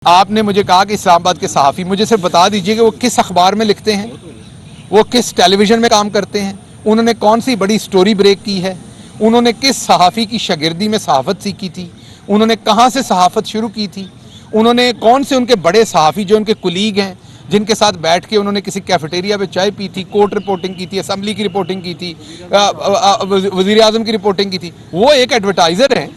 आपने मुझे कहा कि इस्लामाबाद के सहाफ़ी, मुझे सिर्फ बता दीजिए कि वो किस अखबार में लिखते हैं, वो किस टेलीविज़न में काम करते हैं, उन्होंने कौन सी बड़ी स्टोरी ब्रेक की है, उन्होंने किस सहाफ़ी की शागिर्दी में सहाफ़त सीखी थी, उन्होंने कहाँ से सहाफ़त शुरू की थी, उन्होंने कौन से उनके बड़े सहाफ़ी जो उनके कुलीग हैं जिनके साथ बैठ के उन्होंने किसी कैफेटेरिया में चाय पी थी, कोर्ट रिपोर्टिंग की थी, असम्बली की रिपोर्टिंग की थी, वज़ीर आज़म की रिपोर्टिंग की थी। वो एक एडवर्टाइज़र हैं,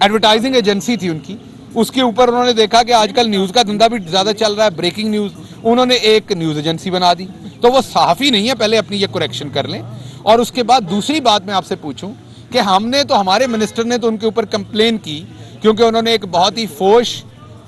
एडवर्टाइजिंग एजेंसी थी उनकी। उसके ऊपर उन्होंने देखा कि आजकल न्यूज़ का धंधा भी ज़्यादा चल रहा है, ब्रेकिंग न्यूज़, उन्होंने एक न्यूज़ एजेंसी बना दी। तो वो सहाफ़ी नहीं है, पहले अपनी ये करेक्शन कर लें। और उसके बाद दूसरी बात मैं आपसे पूछूं कि हमने तो, हमारे मिनिस्टर ने तो उनके ऊपर कंप्लेन की क्योंकि उन्होंने एक बहुत ही फोश,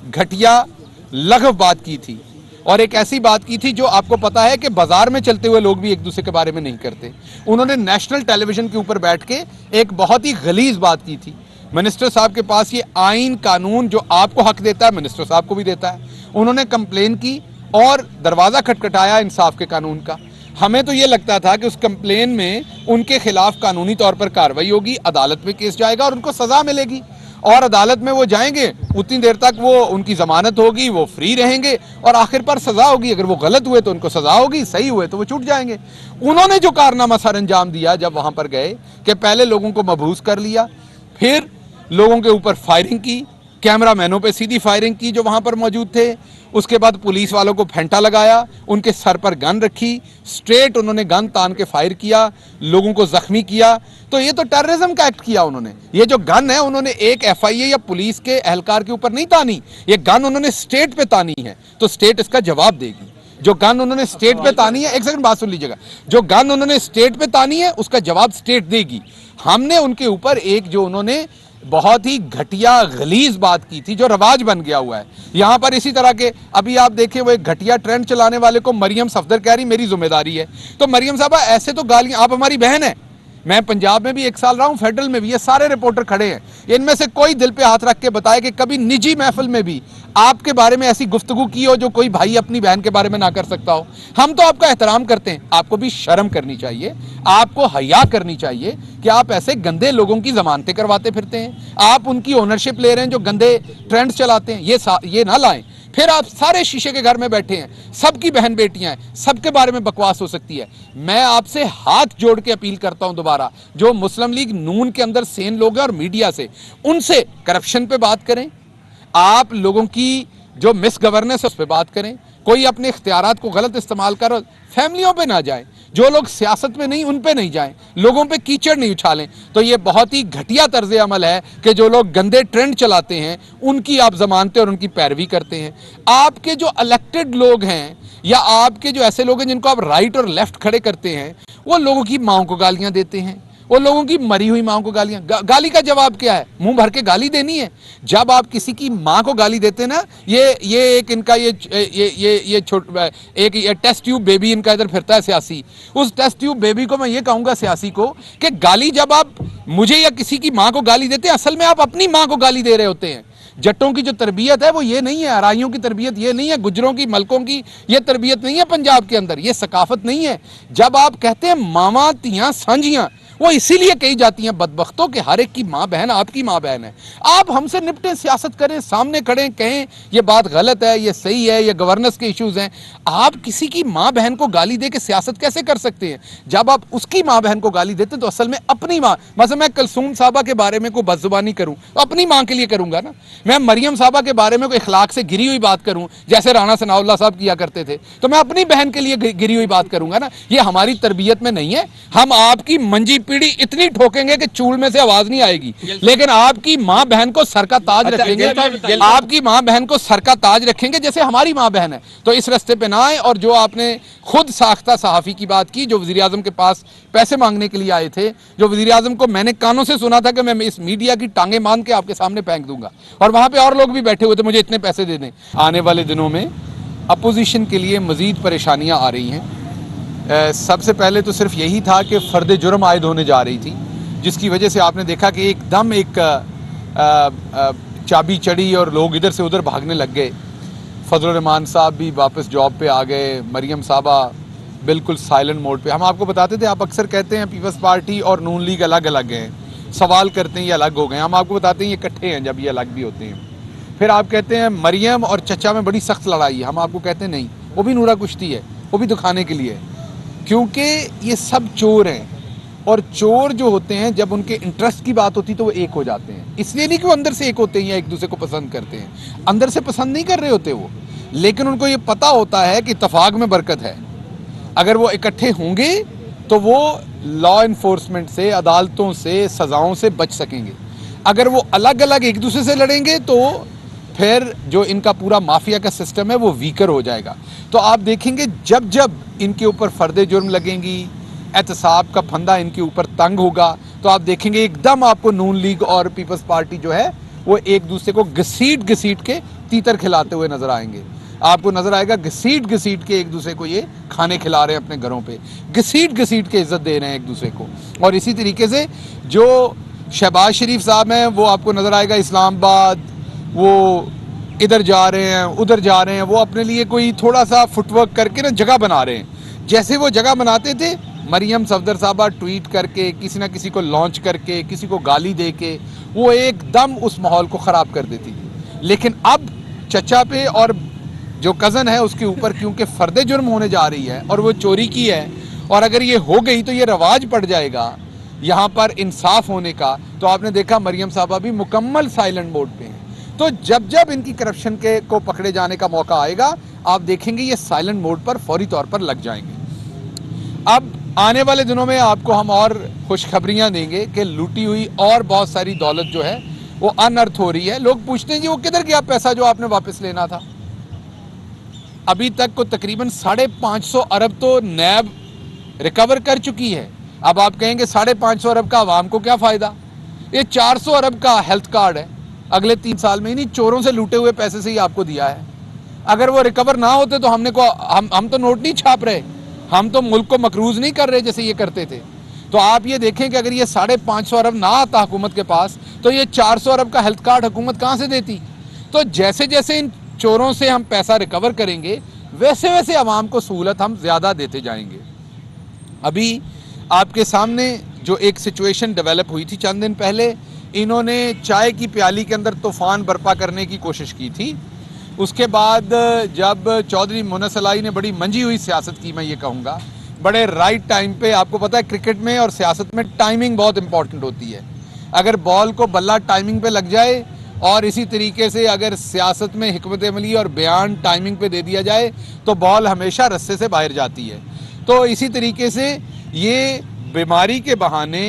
घटिया, लघव बात की थी और एक ऐसी बात की थी जो आपको पता है कि बाजार में चलते हुए लोग भी एक दूसरे के बारे में नहीं करते। उन्होंने नेशनल टेलीविजन के ऊपर बैठ के एक बहुत ही गलीज बात की थी। मिनिस्टर साहब के पास ये आइन कानून जो आपको हक देता है, मिनिस्टर साहब को भी देता है। उन्होंने कंप्लेन की और दरवाज़ा खटखटाया इंसाफ के कानून का। हमें तो ये लगता था कि उस कंप्लेन में उनके खिलाफ कानूनी तौर पर कार्रवाई होगी, अदालत में केस जाएगा और उनको सज़ा मिलेगी और अदालत में वो जाएंगे, उतनी देर तक वो उनकी जमानत होगी, वो फ्री रहेंगे और आखिर पर सज़ा होगी। अगर वो गलत हुए तो उनको सज़ा होगी, सही हुए तो वो छूट जाएंगे। उन्होंने जो कारनामा सर अंजाम दिया जब वहाँ पर गए कि पहले लोगों को मबहूस कर लिया, फिर लोगों के ऊपर फायरिंग की, कैमरामैनों पे सीधी फायरिंग की जो वहां पर मौजूद थे, उसके बाद पुलिस वालों को फेंटा लगाया, उनके सर पर गन रखी, स्ट्रेट उन्होंने गन तान के फायर किया, लोगों को जख्मी किया। तो ये तो टेररिज्म का एक्ट किया उन्होंने। ये जो गन है उन्होंने एक एफआईए या पुलिस के एहलकार के ऊपर नहीं तानी, ये गन उन्होंने स्टेट पे तानी है, तो स्टेट इसका जवाब देगी। जो गन उन्होंने स्टेट पे तानी है, एक सेकंड बात सुन लीजिएगा, जो गन उन्होंने स्टेट पे तानी है उसका जवाब स्टेट देगी। हमने उनके ऊपर एक जो उन्होंने बहुत ही घटिया गलीज बात की थी जो रवाज बन गया हुआ है यहां पर, इसी तरह के अभी आप देखें वो एक घटिया ट्रेंड चलाने वाले को मरियम सफदर कह रही मेरी जिम्मेदारी है। तो मरियम साहबा ऐसे तो गालियां, आप हमारी बहन है, मैं पंजाब में भी 1 साल रहा हूं, फेडरल में भी, ये सारे रिपोर्टर खड़े हैं, इनमें से कोई दिल पे हाथ रख के बताए कि कभी निजी महफिल में भी आपके बारे में ऐसी गुफ्तगू की हो जो कोई भाई अपनी बहन के बारे में ना कर सकता हो। हम तो आपका एहतराम करते हैं, आपको भी शर्म करनी चाहिए, आपको हया करनी चाहिए कि आप ऐसे गंदे लोगों की जमानतें करवाते फिरते हैं, आप उनकी ओनरशिप ले रहे हैं जो गंदे ट्रेंड्स चलाते हैं, ये ना लाएं। फिर आप सारे शीशे के घर में बैठे हैं, सबकी बहन बेटियां हैं, सबके बारे में बकवास हो सकती है। मैं आपसे हाथ जोड़ के अपील करता हूं दोबारा, जो मुस्लिम लीग नून के अंदर सेन लोग हैं और मीडिया से, उनसे करप्शन पे बात करें, आप लोगों की जो मिस गवर्नेंस है उस पर बात करें, कोई अपने इख्तियारात को गलत इस्तेमाल कर फैमिलियों पे ना जाए, जो लोग सियासत में नहीं उन पे नहीं जाएं, लोगों पे कीचड़ नहीं उछालें। तो ये बहुत ही घटिया तर्ज अमल है कि जो लोग गंदे ट्रेंड चलाते हैं उनकी आप जमानतें और उनकी पैरवी करते हैं। आपके जो इलेक्टेड लोग हैं या आपके जो ऐसे लोग हैं जिनको आप राइट और लेफ्ट खड़े करते हैं, वो लोगों की माओ को गालियां देते हैं, वो लोगों की मरी हुई माँ को गालियां, गाली का जवाब क्या है? मुंह भर के गाली देनी है। जब आप किसी की माँ को गाली देते हैं ना, ये एक इनका ये टेस्ट ट्यूब बेबी इनका इधर फिरता है सियासी, उस टेस्ट ट्यूब बेबी को मैं ये कहूंगा सियासी को कि गाली जब आप मुझे या किसी की माँ को गाली देते हैं, असल में आप अपनी माँ को गाली दे रहे होते हैं। जट्टों की जो तरबियत है वो ये नहीं है, अराइयों की तरबियत ये नहीं है, गुजरों की, मलकों की ये तरबियत नहीं है पंजाब के अंदर, ये सकाफत नहीं है। जब आप कहते हैं मामा तियां सांझियां, वो इसीलिए कही जाती हैं बदबख्तों के हर एक की माँ बहन आपकी माँ बहन है। आप हमसे निपटें, सियासत करें, सामने खड़े कहें ये बात गलत है, ये सही है, ये गवर्नेंस के इश्यूज हैं। आप किसी की माँ बहन को गाली दे के सियासत कैसे कर सकते हैं? जब आप उसकी माँ बहन को गाली देते हैं तो असल में अपनी माँ, मतलब मैं कुलसूम साहबा के बारे में कोई बदजुबानी करूं तो अपनी माँ के लिए करूंगा ना। मैं मरियम साहबा के बारे में कोई इखलाक से गिरी हुई बात करूं जैसे राणा सनाउल्लाह साहब किया करते थे, तो मैं अपनी बहन के लिए गिरी हुई बात करूंगा ना। ये हमारी तरबियत में नहीं है। हम आपकी मंजी पीढ़ी इतनी ठोकेंगे कि चूल में से आवाज नहीं आएगी, लेकिन आपकी माँ बहन को सर का ताज रखेंगे, आपकी माँ बहन को सर का ताज रखेंगे जैसे हमारी माँ बहन है। तो इस रास्ते पे ना आए। और जो आपने खुद साख्ता सहाफी की बात की जो वजीर आजम के पास पैसे मांगने के लिए आए थे, जो वजीर आजम को मैंने कानों से सुना था कि मैं इस मीडिया की टांगे बांध के आपके सामने फेंक दूंगा, और वहां पे और लोग भी बैठे हुए थे, मुझे इतने पैसे दे दें। आने वाले दिनों में अपोजिशन के लिए मजीद परेशानियां आ रही हैं। सबसे पहले तो सिर्फ यही था कि फ़र्द जुर्म आयद होने जा रही थी, जिसकी वजह से आपने देखा कि एकदम एक चाबी चढ़ी और लोग इधर से उधर भागने लग गए। फजल रहमान साहब भी वापस जॉब पे आ गए, मरियम साहबा बिल्कुल साइलेंट मोड पे। हम आपको बताते थे, आप अक्सर कहते हैं पीपल्स पार्टी और नून लीग अलग अलग हैं, सवाल करते हैं ये अलग हो गए। हम आपको बताते हैं ये इकट्ठे हैं जब ये अलग भी होते हैं। फिर आप कहते हैं मरियम और चचा में बड़ी सख्त लड़ाई है, हम आपको कहते हैं नहीं, वो भी नूरा कुश्ती है, वो भी दिखाने के लिए है, क्योंकि ये सब चोर हैं। और चोर जो होते हैं जब उनके इंटरेस्ट की बात होती है तो वो एक हो जाते हैं, इसलिए नहीं कि वो अंदर से एक होते हैं या एक दूसरे को पसंद करते हैं, अंदर से पसंद नहीं कर रहे होते वो, लेकिन उनको ये पता होता है कि इत्तेफाक में बरकत है। अगर वो इकट्ठे होंगे तो वो लॉ इन्फोर्समेंट से, अदालतों से, सज़ाओं से बच सकेंगे। अगर वो अलग अलग एक दूसरे से लड़ेंगे तो फिर जो इनका पूरा माफिया का सिस्टम है वो वीकर हो जाएगा। तो आप देखेंगे जब जब इनके ऊपर फर्दे जुर्म लगेंगी, एहतसाब का फंदा इनके ऊपर तंग होगा, तो आप देखेंगे एकदम आपको नून लीग और पीपल्स पार्टी जो है वो एक दूसरे को घसीट घसीट के तीतर खिलाते हुए नजर आएंगे। आपको नजर आएगा घसीट घसीट के एक दूसरे को ये खाने खिला रहे हैं अपने घरों पे, घसीट घसीट के इज्जत दे रहे हैं एक दूसरे को। और इसी तरीके से जो शहबाज शरीफ साहब हैं वो आपको नजर आएगा इस्लामाबाद, वो इधर जा रहे हैं उधर जा रहे हैं, वो अपने लिए कोई थोड़ा सा फुटवर्क करके ना जगह बना रहे हैं। जैसे वो जगह बनाते थे, मरियम सफदर साहबा ट्वीट करके, किसी ना किसी को लॉन्च करके, किसी को गाली दे के वो एकदम उस माहौल को ख़राब कर देती थी। लेकिन अब चचा पे और जो कज़न है उसके ऊपर क्योंकि फ़र्द जुर्म होने जा रही है और वो चोरी की है, और अगर ये हो गई तो ये रवाज पड़ जाएगा यहाँ पर इंसाफ होने का। तो आपने देखा मरियम साहबा भी मुकम्मल साइलेंट मोड पे हैं। तो जब जब इनकी करप्शन के को पकड़े जाने का मौका आएगा, आप देखेंगे ये साइलेंट मोड पर फौरी तौर पर लग जाएंगे। अब आने वाले दिनों में आपको हम और खुशखबरियां देंगे कि लूटी हुई और बहुत सारी दौलत जो है वो अनर्थ हो रही है। लोग पूछते हैं जी वो किधर गया पैसा जो आपने वापस लेना था? अभी तक को तकरीबन 550 अरब तो नैब रिकवर कर चुकी है। अब आप कहेंगे 550 अरब का आवाम को क्या फ़ायदा? ये 400 अरब का हेल्थ कार्ड है, अगले 3 साल में, नहीं चोरों से लूटे हुए पैसे से ही आपको दिया है। अगर वो रिकवर ना होते तो हम तो नोट नहीं छाप रहे, हम तो मुल्क को मकरूज नहीं कर रहे जैसे ये करते थे। तो आप ये देखें कि अगर ये 550 अरब ना आता हुकूमत के पास तो ये 400 अरब का हेल्थ कार्ड हुकूमत कहाँ से देती? तो जैसे जैसे इन चोरों से हम पैसा रिकवर करेंगे वैसे वैसे आवाम को सहूलत हम ज़्यादा देते जाएंगे। अभी आपके सामने जो एक सिचुएशन डेवलप हुई थी चंद दिन पहले, इन्होंने चाय की प्याली के अंदर तूफ़ान बर्पा करने की कोशिश की थी। उसके बाद जब चौधरी मोहम्मद सलाई ने बड़ी मंजी हुई सियासत की, मैं ये कहूँगा बड़े राइट टाइम पे। आपको पता है क्रिकेट में और सियासत में टाइमिंग बहुत इंपॉर्टेंट होती है। अगर बॉल को बल्ला टाइमिंग पे लग जाए और इसी तरीके से अगर सियासत में हिकमत अमली और बयान टाइमिंग पे दे दिया जाए तो बॉल हमेशा रस्से से बाहर जाती है। तो इसी तरीके से ये बीमारी के बहाने,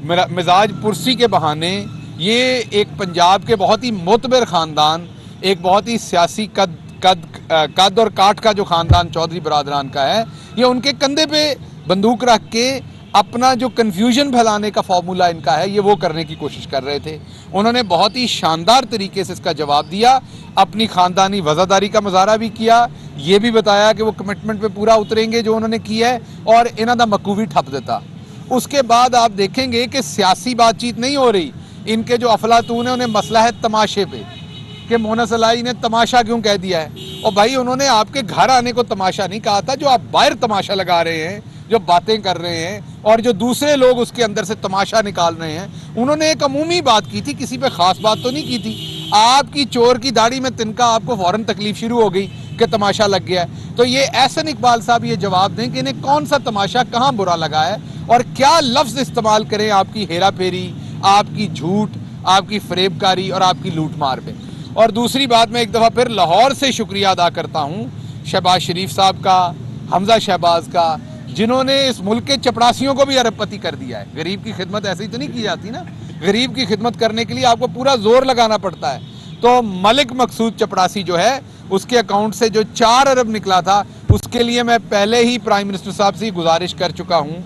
मिजाज पुरसी के बहाने, ये एक पंजाब के बहुत ही मोतबर ख़ानदान, एक बहुत ही सियासी कद और काट का जो ख़ानदान चौधरी बरादरान का है, ये उनके कंधे पे बंदूक रख के अपना जो कन्फ्यूजन फैलाने का फॉर्मूला इनका है ये वो करने की कोशिश कर रहे थे। उन्होंने बहुत ही शानदार तरीके से इसका जवाब दिया, अपनी ख़ानदानी वज़ादारी का मुजाहरा भी किया, ये भी बताया कि वो कमिटमेंट पे पूरा उतरेंगे जो उन्होंने किया है, और इन्हों का मकू भी ठप देता। उसके बाद आप देखेंगे कि सियासी बातचीत नहीं हो रही, इनके जो अफलातून है उन्हें मसला है तमाशे पे कि मोहम्मद सलाई ने तमाशा क्यों कह दिया है। और भाई उन्होंने आपके घर आने को तमाशा नहीं कहा था, जो आप बाहर तमाशा लगा रहे हैं, जो बातें कर रहे हैं और जो दूसरे लोग उसके अंदर से तमाशा निकाल रहे हैं, उन्होंने एक अमूमी बात की थी, किसी पे ख़ास बात तो नहीं की थी। आपकी चोर की दाढ़ी में तिनका, आपको फ़ौरन तकलीफ शुरू हो गई कि तमाशा लग गया है। तो ये एहसन इकबाल साहब ये जवाब दें कि इन्हें कौन सा तमाशा कहाँ बुरा लगा है और क्या लफ्ज़ इस्तेमाल करें आपकी हेरा फेरी, आपकी झूठ, आपकी फरेबकारी और आपकी लूट मार पे। और दूसरी बात, मैं एक दफ़ा फिर लाहौर से शुक्रिया अदा करता हूँ शहबाज शरीफ साहब का, हमजा शहबाज का, जिन्होंने इस मुल्क के चपरासियों को भी अरबपति कर दिया है। गरीब की खिदमत ऐसे ही तो नहीं की जाती ना, गरीब की खिदमत करने के लिए आपको पूरा जोर लगाना पड़ता है। तो मलिक मकसूद चपरासी जो है उसके अकाउंट से जो 4 अरब निकला था, उसके लिए मैं पहले ही प्राइम मिनिस्टर साहब से गुजारिश कर चुका हूँ।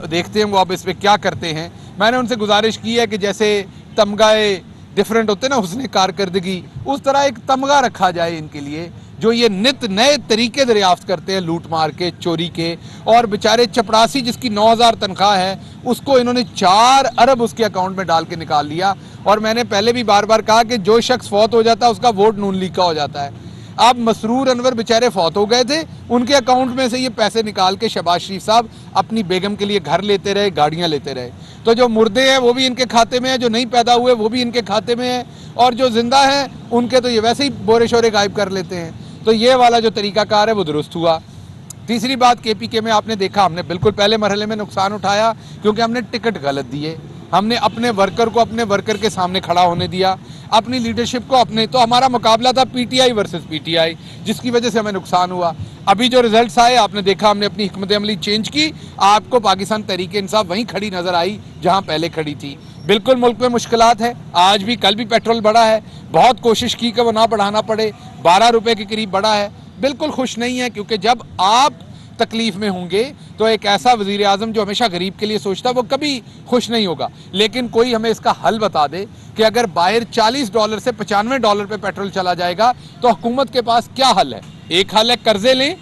देखते हैं वो अब इस पर क्या करते हैं। मैंने उनसे गुजारिश की है कि जैसे तमगाए डिफरेंट होते ना उसने कारकर्दगी, उस तरह एक तमगा रखा जाए इनके लिए, जो ये नित नए तरीके दरियाफ्त करते हैं लूट मार के, चोरी के। और बेचारे चपरासी जिसकी 9,000 तनख्वाह है, उसको इन्होंने 4 अरब उसके अकाउंट में डाल के निकाल लिया। और मैंने पहले भी बार बार कहा कि जो शख्स फौत हो जाता है उसका वोट नून लीग का हो जाता है। अब मसरूर अनवर बेचारे फौत हो गए थे, उनके अकाउंट में से ये पैसे निकाल के शहबाज शरीफ साहब अपनी बेगम के लिए घर लेते रहे, गाड़ियाँ लेते रहे। तो जो मुर्दे हैं वो भी इनके खाते में है, जो नहीं पैदा हुए वो भी इनके खाते में है, और जो जिंदा हैं उनके तो ये वैसे ही बोरे शोरे गायब कर लेते हैं। तो ये वाला जो तरीकाकार है वो दुरुस्त हुआ। तीसरी बात, केपीके में आपने देखा हमने बिल्कुल पहले मरहले में नुकसान उठाया क्योंकि हमने टिकट गलत दिए, हमने अपने वर्कर को अपने वर्कर के सामने खड़ा होने दिया, अपनी लीडरशिप को अपने, तो हमारा मुकाबला था पीटीआई वर्सेस पीटीआई, जिसकी वजह से हमें नुकसान हुआ। अभी जो रिजल्ट्स आए आपने देखा, हमने अपनी हिकमत अमली चेंज की, आपको पाकिस्तान तहरीक-ए-इंसाफ वहीं खड़ी नजर आई जहां पहले खड़ी थी। बिल्कुल मुल्क में मुश्किलात है, आज भी कल भी पेट्रोल बढ़ा है, बहुत कोशिश की कि वो ना बढ़ाना पड़े, 12 रुपए के करीब बढ़ा है, बिल्कुल खुश नहीं है, क्योंकि जब आप तकलीफ में होंगे तो एक ऐसा वजीर आजम जो हमेशा गरीब के लिए सोचता है वो कभी खुश नहीं होगा। लेकिन कोई हमें इसका हल बता दे कि अगर बाहर $40 से $95 पे पेट्रोल चला जाएगा तो हुकूमत के पास क्या हल है। एक हल है कर्जे लें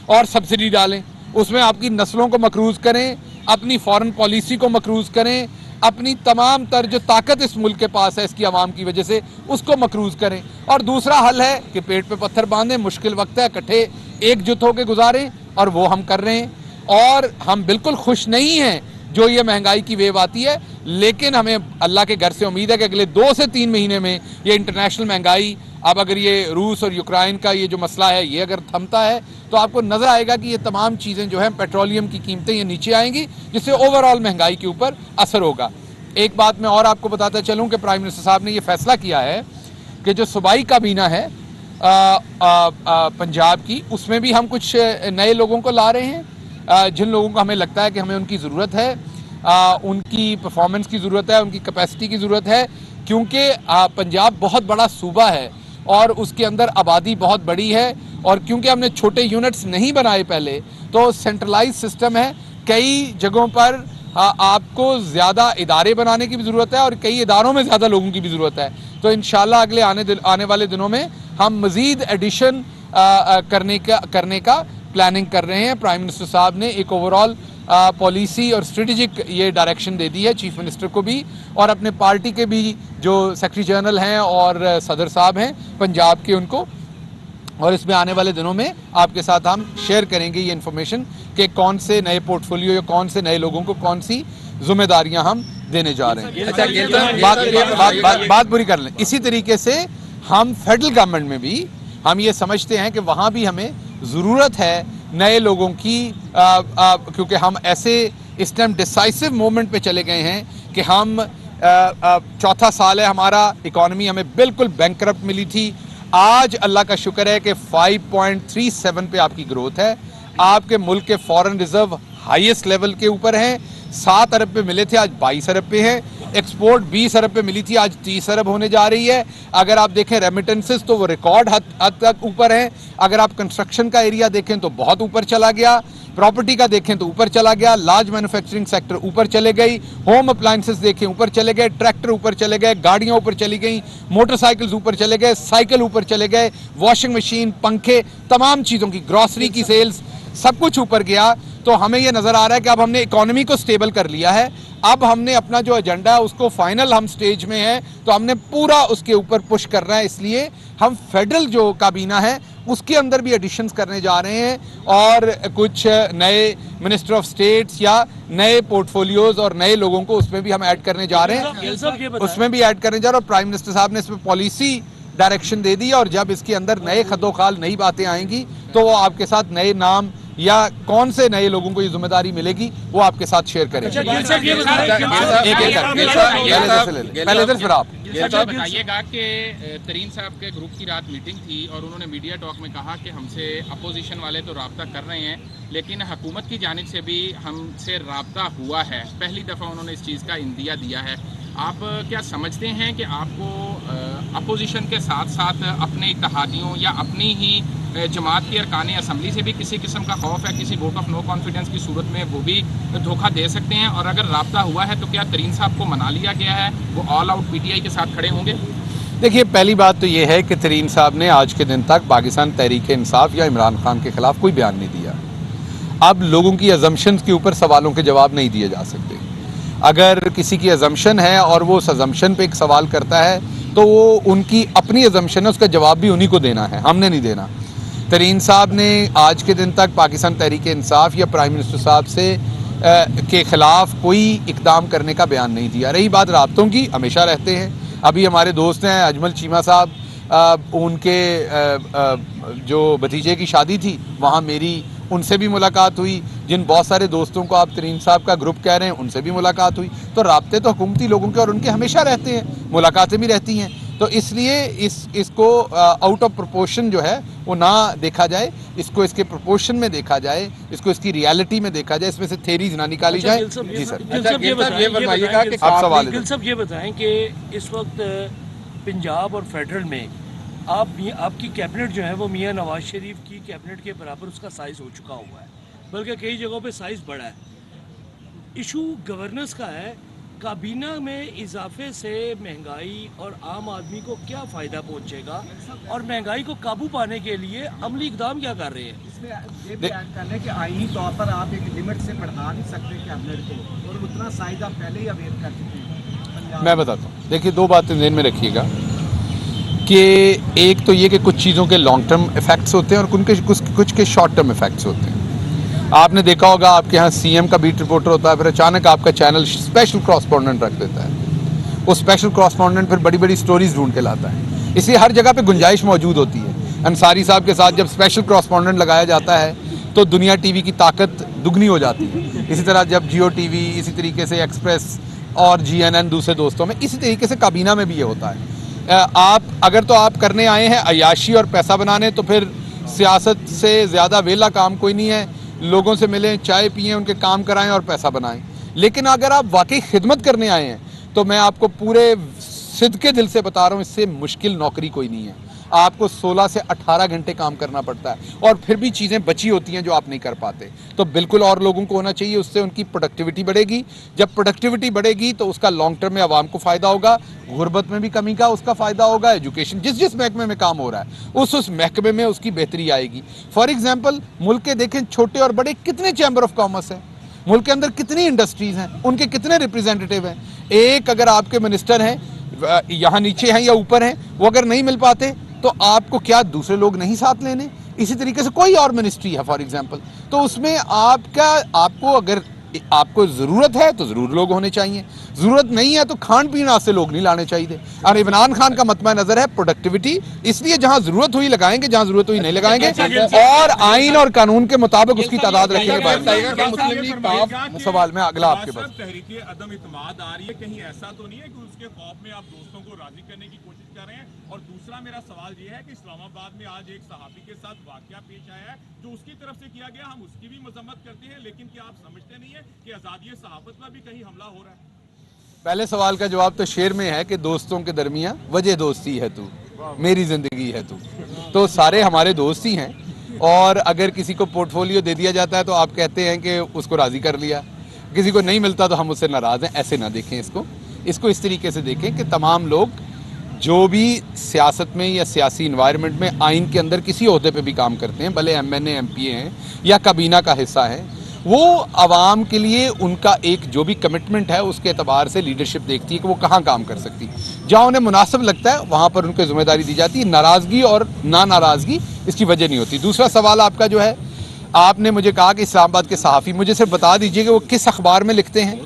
और सब्सिडी डालें, उसमें आपकी नस्लों को मकरूज करें, अपनी फॉरेन पॉलिसी को मकरूज करें, अपनी तमाम तर जो ताकत इस मुल्क के पास है इसकी आवाम की वजह से उसको मकरूज करें। और दूसरा हल है कि पेट पे पत्थर बांधें, मुश्किल वक्त है, इकट्ठे एकजुट होकर गुजारें, और वो हम कर रहे हैं। और हम बिल्कुल खुश नहीं हैं जो ये महंगाई की वेव आती है, लेकिन हमें अल्लाह के घर से उम्मीद है कि अगले 2 से 3 महीने में ये इंटरनेशनल महंगाई, अब अगर ये रूस और यूक्रेन का ये जो मसला है ये अगर थमता है तो आपको नजर आएगा कि ये तमाम चीज़ें जो हैं, पेट्रोलियम की कीमतें ये नीचे आएंगी, जिससे ओवरऑल महंगाई के ऊपर असर होगा। एक बात मैं और आपको बताता चलूँ कि प्राइम मिनिस्टर साहब ने ये फैसला किया है कि जो सूबाई काबीना है पंजाब की, उसमें भी हम कुछ नए लोगों को ला रहे हैं, जिन लोगों को हमें लगता है कि हमें उनकी ज़रूरत है, उनकी परफॉर्मेंस की ज़रूरत है, उनकी कैपेसिटी की ज़रूरत है, क्योंकि पंजाब बहुत बड़ा सूबा है और उसके अंदर आबादी बहुत बड़ी है, और क्योंकि हमने छोटे यूनिट्स नहीं बनाए पहले, तो सेंट्रलाइज सिस्टम है। कई जगहों पर आपको ज़्यादा इदारे बनाने की भी ज़रूरत है और कई इदारों में ज़्यादा लोगों की भी ज़रूरत है। तो इंशाल्लाह अगले आने वाले दिनों में हम मज़ीद एडिशन करने का प्लानिंग कर रहे हैं। प्राइम मिनिस्टर साहब ने एक ओवरऑल पॉलिसी और स्ट्रेटेजिक ये डायरेक्शन दे दी है चीफ मिनिस्टर को भी, और अपने पार्टी के भी जो सेक्रेटरी जनरल हैं और सदर साहब हैं पंजाब के, उनको। और इसमें आने वाले दिनों में आपके साथ हम शेयर करेंगे ये इन्फॉर्मेशन कि कौन से नए पोर्टफोलियो या कौन से नए लोगों को कौन सी जिम्मेदारियां हम देने जा रहे हैं। अच्छा, बात पूरी कर लें। इसी तरीके से हम फेडरल गवर्नमेंट में भी हम ये समझते हैं कि वहाँ भी हमें ज़रूरत है नए लोगों की, क्योंकि हम ऐसे इस टाइम डिसाइसिव मोमेंट पे चले गए हैं कि हम 4था साल है हमारा, इकॉनमी हमें बिल्कुल बैंकरप्ट मिली थी। आज अल्लाह का शुक्र है कि 5.37 पे आपकी ग्रोथ है, आपके मुल्क के फॉरेन रिजर्व हाईएस्ट लेवल के ऊपर हैं, 7 अरब पे मिले थे आज 22 अरब पे हैं, एक्सपोर्ट 20 अरब पे मिली थी आज 30 अरब होने जा रही है। अगर आप देखें रेमिटेंसेस तो वो रिकॉर्ड हद तक ऊपर हैं। अगर आप कंस्ट्रक्शन का एरिया देखें तो बहुत ऊपर चला गया, प्रॉपर्टी का देखें तो ऊपर चला गया, लार्ज मैन्युफैक्चरिंग सेक्टर ऊपर चले गई, होम अप्लायंसेस देखें ऊपर चले गए, ट्रैक्टर ऊपर चले गए, गाड़ियां ऊपर चली गई, मोटरसाइकिल्स ऊपर चले गए, साइकिल ऊपर चले गए, वॉशिंग मशीन, पंखे, तमाम चीज़ों की, ग्रॉसरी की सेल्स, सब कुछ ऊपर गया। तो हमें यह नज़र आ रहा है कि अब हमने इकोनॉमी को स्टेबल कर लिया है, अब हमने अपना जो एजेंडा है उसको फाइनल हम स्टेज में है, तो हमने पूरा उसके ऊपर पुश करना है। इसलिए हम फेडरल जो काबीना है उसके अंदर भी एडिशंस करने जा रहे हैं, और कुछ नए मिनिस्टर ऑफ स्टेट्स या नए पोर्टफोलियोज और नए लोगों को उसमें भी हम ऐड करने जा रहे हैं, उसमें भी ऐड करने जा रहे हैं। और प्राइम मिनिस्टर साहब ने इसमें पॉलिसी डायरेक्शन दे दी है, और जब इसके अंदर नए खदोखाल नई बातें आएंगी तो वो आपके साथ नए नाम या कौन से नए लोगों को ये जिम्मेदारी मिलेगी वो आपके साथ शेयर करेंगे। पहले फिर आप बताइएगा कि तरीन साहब के ग्रुप की रात मीटिंग थी और उन्होंने मीडिया टॉक में कहा कि हमसे अपोजिशन वाले तो राब्ता कर रहे हैं, लेकिन हुकूमत की जानिब से भी हमसे राब्ता हुआ है। पहली दफ़ा उन्होंने इस चीज़ का इंदिया दिया है। आप क्या समझते हैं कि आपको अपोजिशन के साथ साथ अपने इत्तेहादियों या अपनी ही जमात के अरकान असम्बली से भी किसी किस्म का खौफ है, किसी वोट ऑफ नो कॉन्फिडेंस की सूरत में वो भी धोखा दे सकते हैं? और अगर राब्ता हुआ है तो क्या तरीन साहब को मना लिया गया है, वो ऑल आउट पीटीआई के साथ खड़े होंगे? देखिए, पहली बात तो ये है कि तरीन साहब ने आज के दिन तक पाकिस्तान तहरीक-ए-इंसाफ या इमरान खान के खिलाफ कोई बयान नहीं दिया। अब लोगों की अजम्पशंस के ऊपर सवालों के जवाब नहीं दिए जा सकते। अगर किसी की अजम्पशन है और वो उस अजम्पशन पे एक सवाल करता है तो वो उनकी अपनी अजम्पशन है, उसका जवाब भी उन्हीं को देना है, हमने नहीं देना। तरीन साहब ने आज के दिन तक पाकिस्तान तहरीक-ए-इंसाफ या प्राइम मिनिस्टर साहब से के ख़िलाफ़ कोई इकदाम करने का बयान नहीं दिया। रही बात राब्तों की, हमेशा रहते हैं। अभी हमारे दोस्त हैं अजमल चीमा साहब, उनके जो भतीजे की शादी थी वहाँ मेरी उनसे भी मुलाकात हुई। जिन बहुत सारे दोस्तों को आप तरीन साहब का ग्रुप कह रहे हैं उनसे भी मुलाकात हुई। तो राब्ते तो हुकूमती लोगों के और उनके हमेशा रहते हैं, मुलाकातें भी रहती हैं। तो इसलिए इसको आउट ऑफ प्रोपोर्शन जो है वो ना देखा जाए, इसको इसके प्रोपोर्शन में देखा जाए, इसको इसकी रियलिटी में देखा जाए, इसमें से थेरीज ना निकाली जाए। जी सर, आप सवाल गिल साहब ये बताएं कि इस वक्त पंजाब और फेडरल में आपकी कैबिनेट जो है वो मियां नवाज शरीफ की कैबिनेट के बराबर उसका साइज हो चुका हुआ है, बल्कि कई जगहों पे साइज बढ़ा है। इशू गवर्नेंस का है। काबीना में इजाफे से महंगाई और आम आदमी को क्या फ़ायदा पहुंचेगा और महंगाई को काबू पाने के लिए अमली इकदाम क्या कर रहे हैं? इसमें ये बयान करना है कि आईनी तौर पर आप एक लिमिट से बढ़ा नहीं सकते कैबिनेट को, और उतना साइज आप पहले ही अवेयर कर चुके हैं। मैं बताता हूँ। देखिए, दो बातें ध्यान में रखिएगा कि एक तो ये कि कुछ चीज़ों के लॉन्ग टर्म इफेक्ट्स होते हैं और कुछ के शॉर्ट टर्म इफेक्ट्स होते हैं। आपने देखा होगा आपके यहाँ सीएम का बीट रिपोर्टर होता है, फिर अचानक आपका चैनल स्पेशल कॉरेस्पॉन्डेंट रख देता है। वो स्पेशल कॉरेस्पॉन्डेंट फिर बड़ी बड़ी स्टोरीज ढूंढ के लाता है। इसलिए हर जगह पे गुंजाइश मौजूद होती है। अंसारी साहब के साथ जब स्पेशल कॉरेस्पॉन्डेंट लगाया जाता है तो दुनिया टीवी की ताकत दुगनी हो जाती है। इसी तरह जब जियो टीवी, इसी तरीके से एक्सप्रेस और GNN दूसरे दोस्तों में, इसी तरीके से काबीना में भी ये होता है। आप अगर तो आप करने आए हैं अयाशी और पैसा बनाने, तो फिर सियासत से ज़्यादा वेला काम कोई नहीं है। लोगों से मिलें, चाय पिएं, उनके काम कराएं और पैसा बनाएं। लेकिन अगर आप वाकई खिदमत करने आए हैं तो मैं आपको पूरे सिद्के दिल से बता रहा हूँ, इससे मुश्किल नौकरी कोई नहीं है। आपको 16 से 18 घंटे काम करना पड़ता है और फिर भी चीज़ें बची होती हैं जो आप नहीं कर पाते। तो बिल्कुल और लोगों को होना चाहिए, उससे उनकी प्रोडक्टिविटी बढ़ेगी। जब प्रोडक्टिविटी बढ़ेगी तो उसका लॉन्ग टर्म में आवाम को फ़ायदा होगा, गुर्बत में भी कमी का उसका फ़ायदा होगा, एजुकेशन जिस महकमे में काम हो रहा है उस महकमे में उसकी बेहतरी आएगी। फॉर एग्जाम्पल, मुल्क के देखें छोटे और बड़े कितने चैम्बर ऑफ कॉमर्स हैं, मुल्क के अंदर कितनी इंडस्ट्रीज़ हैं, उनके कितने रिप्रेजेंटेटिव हैं। एक अगर आपके मिनिस्टर हैं, यहाँ नीचे हैं या ऊपर हैं, वो अगर नहीं मिल पाते तो आपको क्या दूसरे लोग नहीं साथ लेने? इसी तरीके से कोई और मिनिस्ट्री है फॉर एग्जांपल, तो उसमें आपको अगर आपको ज़रूरत है तो ज़रूर लोग होने चाहिए, ज़रूरत नहीं है तो खान पीन से लोग नहीं लाने चाहिए। और इमरान खान का मतमा नज़र है प्रोडक्टिविटी, इसलिए जहां ज़रूरत हुई लगाएंगे, जहां ज़रूरत हुई नहीं लगाएंगे, और आइन और कानून के मुताबिक उसकी तादाद रखेंगे। सवाल में अगला आपके पास तहरीके अदम इत्मीनाद आ रही है, कहीं ऐसा तो नहीं है कि उसके खौफ में आप दोस्तों को राजी करने की कोशिश कर रहे हैं? और दूसरा मेरा सवाल ये है कि इस्लामाबाद में आज एक सहाफी के साथ वाकया पेश आया है जो उसकी तरफ से किया गया, हम उसकी भी मजम्मत करते हैं, लेकिन क्या आप समझते नहीं है कि आज़ादी सहाफत पर भी कहीं हमला हो रहा है? पहले सवाल का जवाब तो शेर में है कि दोस्तों के दरमियान वजह दोस्ती है तू, मेरी जिंदगी है तू। तो सारे हमारे दोस्त ही हैं, और अगर किसी को पोर्टफोलियो दे दिया जाता है तो आप कहते हैं कि उसको राजी कर लिया, किसी को नहीं मिलता तो हम उससे नाराज़ हैं। ऐसे ना देखें इसको इस तरीके से देखें कि तमाम लोग जो भी सियासत में या सियासी इन्वायरमेंट में आइन के अंदर किसी ओहदे पे भी काम करते हैं, भले MNA MPA हैं या काबीना का हिस्सा हैं, वो आवाम के लिए उनका एक जो भी कमिटमेंट है उसके एतबार से लीडरशिप देखती है कि वो कहाँ काम कर सकती है। जहाँ उन्हें मुनासिब लगता है वहाँ पर उनको जिम्मेदारी दी जाती है। नाराज़गी और ना नाराज़गी इसकी वजह नहीं होती। दूसरा सवाल आपका जो है, आपने मुझे कहा कि इस्लामाबाद के सहाफ़ी, मुझे सिर्फ बता दीजिए कि वो किस अखबार में लिखते हैं,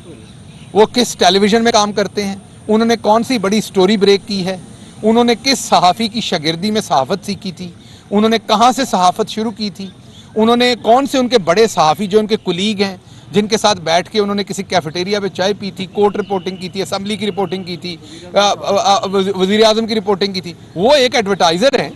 वो किस टेलीविज़न में काम करते हैं, उन्होंने कौन सी बड़ी स्टोरी ब्रेक की है, उन्होंने किस सहाफ़ी की शागिर्दी में सहाफ़त सीखी थी, उन्होंने कहाँ से सहाफ़त शुरू की थी, उन्होंने कौन से उनके बड़े सहाफ़ी जो उनके कुलीग हैं जिनके साथ बैठ के उन्होंने किसी कैफेटेरिया में चाय पी थी, कोर्ट रिपोर्टिंग की थी, असम्बली की रिपोर्टिंग की थी, वज़ीर आज़म की रिपोर्टिंग की थी। वो एक एडवर्टाइज़र हैं,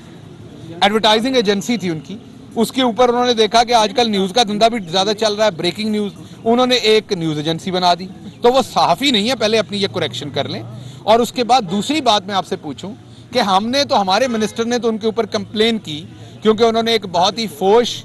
एडवर्टाइजिंग एजेंसी थी उनकी। उसके ऊपर उन्होंने देखा कि आजकल न्यूज़ का धंधा भी ज़्यादा चल रहा है, ब्रेकिंग न्यूज़, उन्होंने एक न्यूज़ एजेंसी बना दी। तो वो सहाफ़ी नहीं है, पहले अपनी ये करेक्शन कर लें। और उसके बाद दूसरी बात मैं आपसे पूछूं कि हमने तो, हमारे मिनिस्टर ने तो उनके ऊपर कंप्लेन की क्योंकि उन्होंने एक बहुत ही फोश,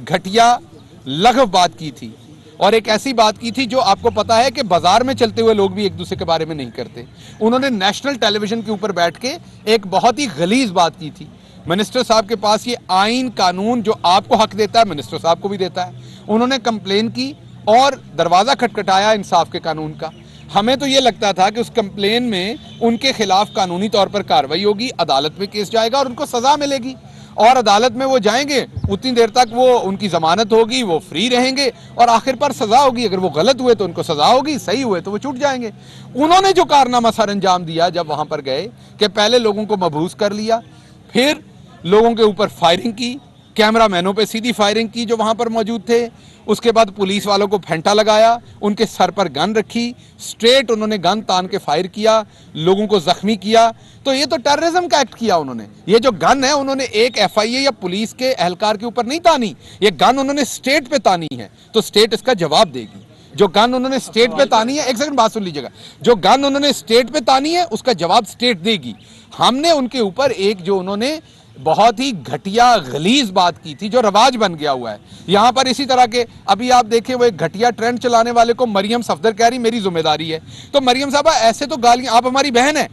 घटिया, लघव बात की थी, और एक ऐसी बात की थी जो आपको पता है कि बाजार में चलते हुए लोग भी एक दूसरे के बारे में नहीं करते। उन्होंने नेशनल टेलीविजन के ऊपर बैठ के एक बहुत ही गलीज बात की थी। मिनिस्टर साहब के पास ये आइन कानून जो आपको हक देता है, मिनिस्टर साहब को भी देता है। उन्होंने कंप्लेन की और दरवाज़ा खटखटाया इंसाफ के कानून का। हमें तो ये लगता था कि उस कंप्लेन में उनके खिलाफ कानूनी तौर पर कार्रवाई होगी, अदालत में केस जाएगा और उनको सज़ा मिलेगी। और अदालत में वो जाएंगे, उतनी देर तक वो उनकी जमानत होगी, वो फ्री रहेंगे और आखिर पर सजा होगी। अगर वो गलत हुए तो उनको सजा होगी, सही हुए तो वो छूट जाएंगे। उन्होंने जो कारनामा सर अंजाम दिया जब वहां पर गए कि पहले लोगों को मबहूस कर लिया, फिर लोगों के ऊपर फायरिंग की, कैमरामैनों पे सीधी फायरिंग की जो वहां पर मौजूद थे, उसके बाद पुलिस वालों को फेंटा लगाया, उनके सर पर गन रखी, स्ट्रेट उन्होंने गन तान के फायर किया, लोगों को जख्मी किया। तो ये तो टेररिज्म का एक्ट किया उन्होंने। ये जो गन है उन्होंने एक FIA या पुलिस के एहलकार के ऊपर नहीं तानी, ये गन उन्होंने स्टेट पे तानी है, तो स्टेट इसका जवाब देगी। जो गन उन्होंने स्टेट पे तानी है, एक सेकंड बात सुन लीजिएगा, जो गन उन्होंने स्टेट पे तानी है उसका जवाब स्टेट देगी। हमने उनके ऊपर एक जो उन्होंने बहुत ही घटिया गलीज बात की थी जो रवाज बन गया हुआ है यहां पर, इसी तरह के अभी आप देखें वो एक घटिया ट्रेंड चलाने वाले को मरियम सफदर कह रही मेरी जिम्मेदारी है। तो मरियम साहबा ऐसे तो गालियां, आप हमारी बहन है,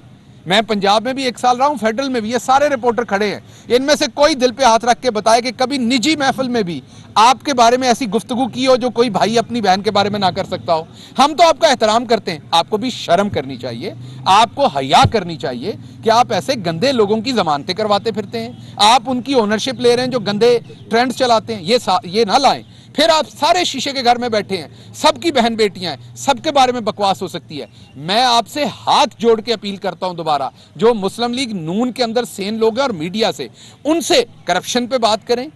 मैं पंजाब में भी 1 साल रहा हूं, फेडरल में भी, ये सारे रिपोर्टर खड़े हैं, इनमें से कोई दिल पे हाथ रख के बताए कि कभी निजी महफिल में भी आपके बारे में ऐसी गुफ्तगू की हो जो कोई भाई अपनी बहन के बारे में ना कर सकता हो। हम तो आपका एहतराम करते हैं, आपको भी शर्म करनी चाहिए, आपको हया करनी चाहिए कि आप ऐसे गंदे लोगों की जमानतें करवाते फिरते हैं, आप उनकी ओनरशिप ले रहे हैं जो गंदे ट्रेंड्स चलाते हैं, ये ना लाएं। फिर आप सारे शीशे के घर में बैठे हैं, सबकी बहन बेटियां हैं, सबके बारे में बकवास हो सकती है। मैं आपसे हाथ जोड़ के अपील करता हूं दोबारा, जो मुस्लिम लीग नून के अंदर सेन लोग हैं और मीडिया से, उनसे करप्शन पे बात करें,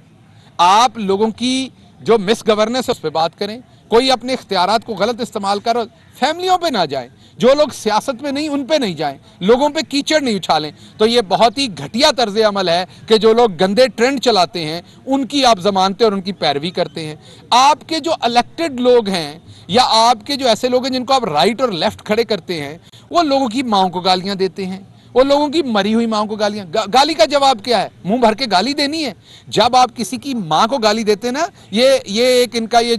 आप लोगों की जो मिस गवर्नेंस है उस पर बात करें, कोई अपने इख्तियारात को गलत इस्तेमाल कर फैमिलियों पे ना जाएं, जो लोग सियासत में नहीं उन पे नहीं जाएं, लोगों पे कीचड़ नहीं उछालें। तो ये बहुत ही घटिया तर्ज अमल है कि जो लोग गंदे ट्रेंड चलाते हैं उनकी आप जमानते और उनकी पैरवी करते हैं। आपके जो इलेक्टेड लोग हैं या आपके जो ऐसे लोग हैं जिनको आप राइट और लेफ्ट खड़े करते हैं, वो लोगों की माओ को गालियां देते हैं, वो लोगों की मरी हुई मां को गालियां, गाली का जवाब क्या है? मुंह भर के गाली देनी है। जब आप किसी की मां को गाली देते ना, ये एक इनका ये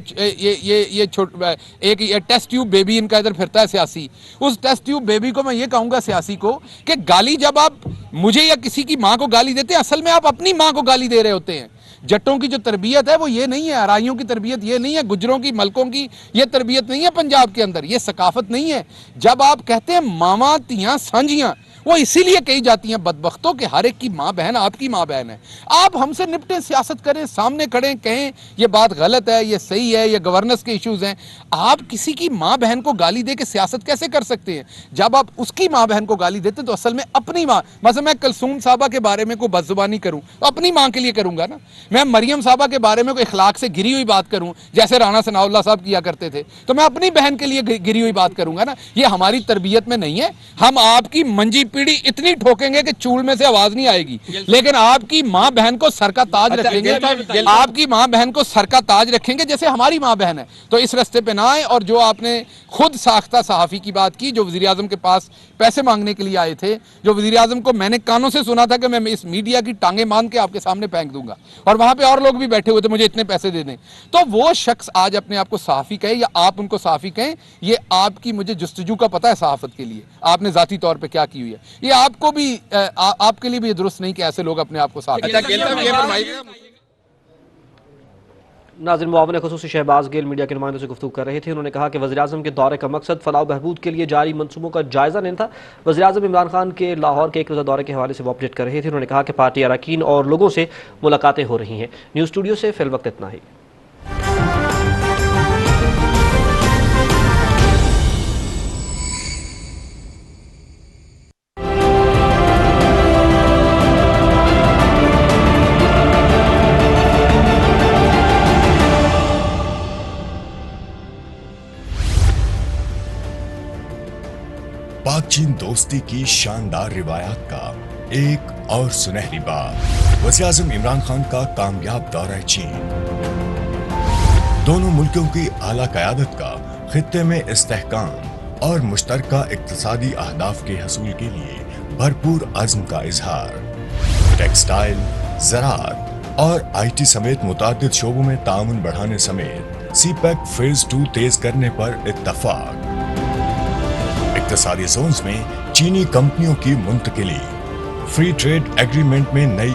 टेस्ट ट्यूब बेबी इनका इधर फिरता है सियासी, उस टेस्ट ट्यूब बेबी को मैं ये कहूंगा सियासी को कि गाली जब आप मुझे या किसी की मां को गाली देते हैं, असल में आप अपनी मां को गाली दे रहे होते हैं। जट्टों की जो तरबियत है वो ये नहीं है, अराइयों की तरबियत ये नहीं है, गुजरों की, मलकों की ये तरबियत नहीं है पंजाब के अंदर, ये सकाफत नहीं है। जब आप कहते हैं मामा तियां सांझियां, वो इसीलिए कही जाती हैं बदबख्तों के हर एक की माँ बहन आपकी माँ बहन है। आप हमसे निपटें, सियासत करें, सामने खड़े कहें ये बात गलत है, ये सही है, ये गवर्नेंस के इश्यूज हैं। आप किसी की माँ बहन को गाली दे के सियासत कैसे कर सकते हैं? जब आप उसकी माँ बहन को गाली देते तो असल में अपनी माँ, मतलब मैं कुलसूम साहबा के बारे में कोई बदजुबानी करूं तो अपनी माँ के लिए करूंगा ना। मैं मरियम साहबा के बारे में कोई इखलाक से गिरी हुई बात करूं जैसे राणा सनाउल्लाह साहब किया करते थे, तो मैं अपनी बहन के लिए गिरी हुई बात करूंगा ना। ये हमारी तरबियत में नहीं है। हम आपकी मंजी पीढ़ी इतनी ठोकेंगे कि चूल में से आवाज नहीं आएगी, लेकिन आपकी माँ बहन को सर का ताज रखेंगे, आपकी माँ बहन को सर का ताज रखेंगे जैसे हमारी माँ बहन है। तो इस रास्ते पे ना आए। और जो आपने खुद साख्ता सहाफी की बात की जो वजीर आजम के पास पैसे मांगने के लिए आए थे, जो वजीर आजम को मैंने कानों से सुना था कि मैं इस मीडिया की टांगे मान के आपके सामने फेंक दूंगा, और वहां पे और लोग भी बैठे हुए थे मुझे इतने पैसे दे दें, तो वो शख्स आज अपने आप को सहाफी कहे या आप उनको सहाफी कहें, ये आपकी मुझे जुस्तजू का पता है सहाफत के लिए आपने जाती तौर पर क्या की हुई है। ये आपको भी आपके लिए भी दुरुस्त नहीं कि ऐसे लोग अपने आप को सहाफी। नाज़रीन, मुआविन ख़ुसूसी शहबाज गिल मीडिया के नुमाइंदों से गुफ्तगू कर रहे थे। उन्होंने कहा कि वज़ीर-ए-आज़म के दौरे का मकसद फलाह बहबूद के लिए जारी मंसूबों का जायज़ा लेना था। वज़ीर-ए-आज़म इमरान खान के लाहौर के एक रोज़ा दौरे के हवाले से वो अपडेट कर रहे थे। उन्होंने कहा कि पार्टी अरकान और लोगों से मुलाकातें हो रही हैं। न्यूज़ स्टूडियो से फिल वक्त इतना ही। पाक चीन दोस्ती की शानदार रिवायात का एक और सुनहरी बाब, वज़ीर-ए-आज़म इमरान खान का कामयाब दौरा चीन। दोनों मुल्कों की आला क़यादत का खित्ते में इस्तेहकाम और मुश्तरका इक़्तिसादी अहदाफ के हसूल के लिए भरपूर अज़्म का इजहार। टेक्सटाइल, ज़राअत और IT समेत मुताद्दिद शोबों में ताउन बढ़ाने समेत CPEC फेज 2 तेज करने पर इत्तफाक। इक़्तिसादी जोन्स में चीनी कंपनियों की मुंतकिली, फ्री ट्रेड एग्रीमेंट में नई